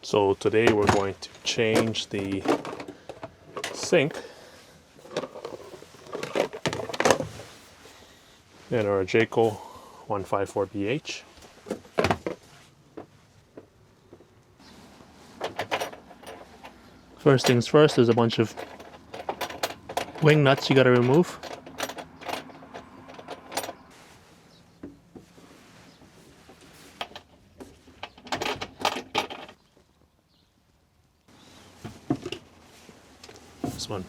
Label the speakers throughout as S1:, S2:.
S1: So today we're going to change the sink in our Jayco 154BH. First things first, there's a bunch of wing nuts you got to remove. This one.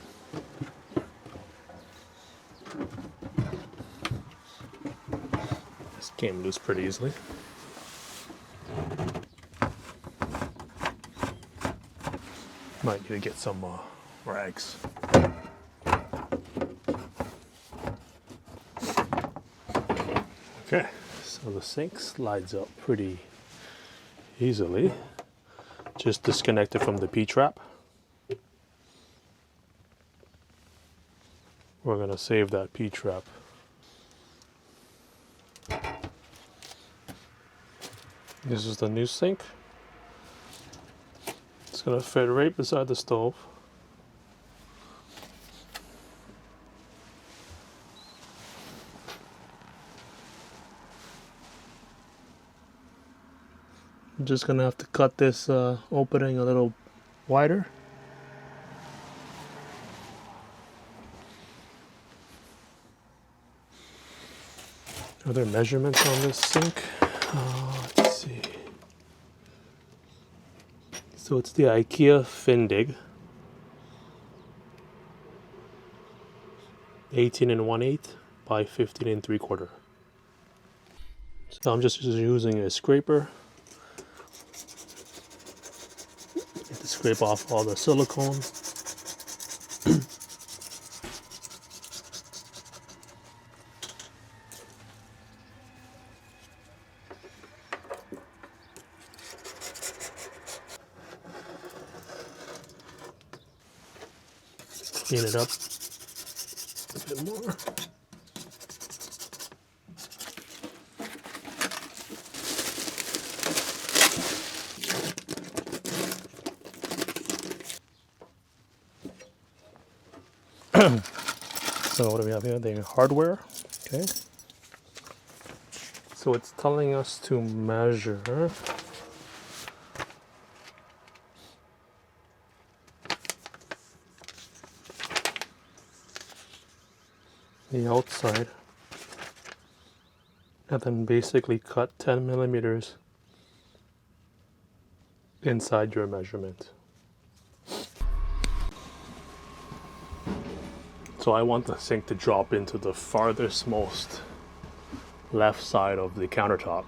S1: This came loose pretty easily. Might need to get some rags. Okay, so the sink slides up pretty easily. Just disconnect it from the P-trap. We're going to save that P-trap. This is the new sink. It's going to fit right beside the stove. I'm just going to have to cut this opening a little wider. Are there measurements on this sink? Let's see. So it's the IKEA FYNDIG 18 1/8 by 15 3/4. So I'm just using a scraper to scrape off all the silicone. Clean it up a bit more. So what do we have here? The hardware. Okay. So it's telling us to measure the outside and then basically cut 10 millimeters inside your measurement. So I want the sink to drop into the farthest most left side of the countertop,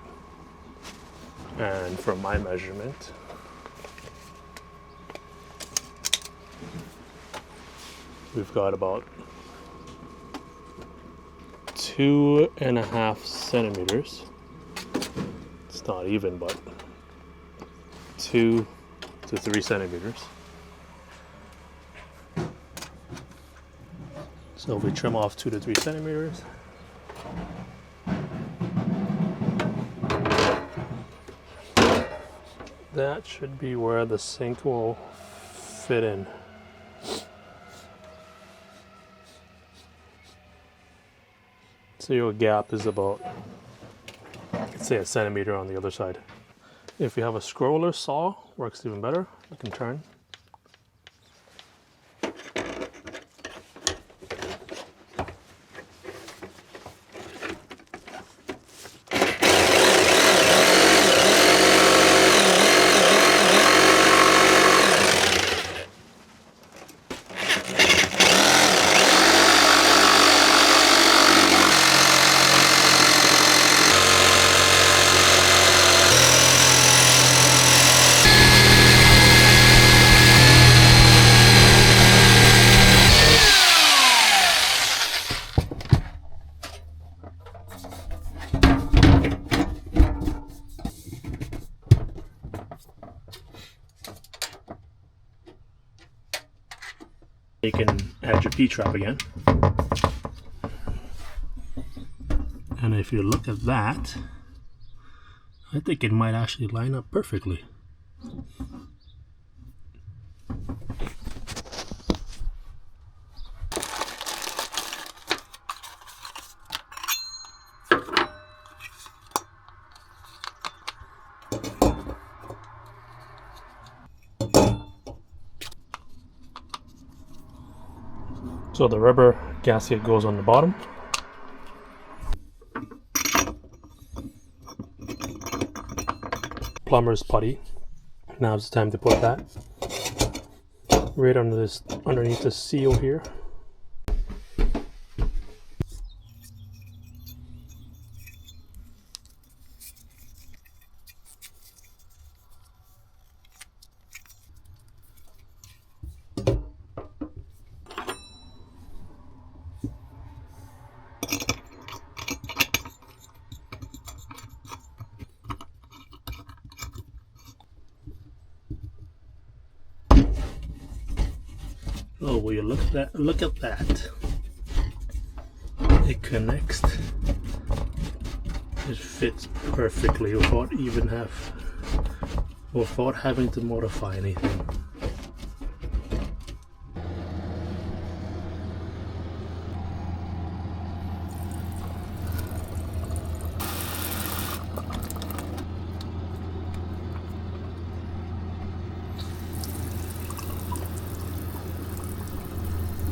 S1: and from my measurement we've got about 2.5 centimeters. It's not even, but 2 to 3 centimeters. So if we trim off 2 to 3 centimeters, that should be where the sink will fit in. So your gap is about, let's say, 1 centimeter on the other side. If you have a scroller saw, works even better. You can turn. You can add your P-trap again. And if you look at that, I think it might actually line up perfectly. So the rubber gasket goes on the bottom. Plumber's putty. Now it's time to put that right under this, underneath the seal here. Oh, will you look at that? Look at that. It connects. It fits perfectly without having to modify anything.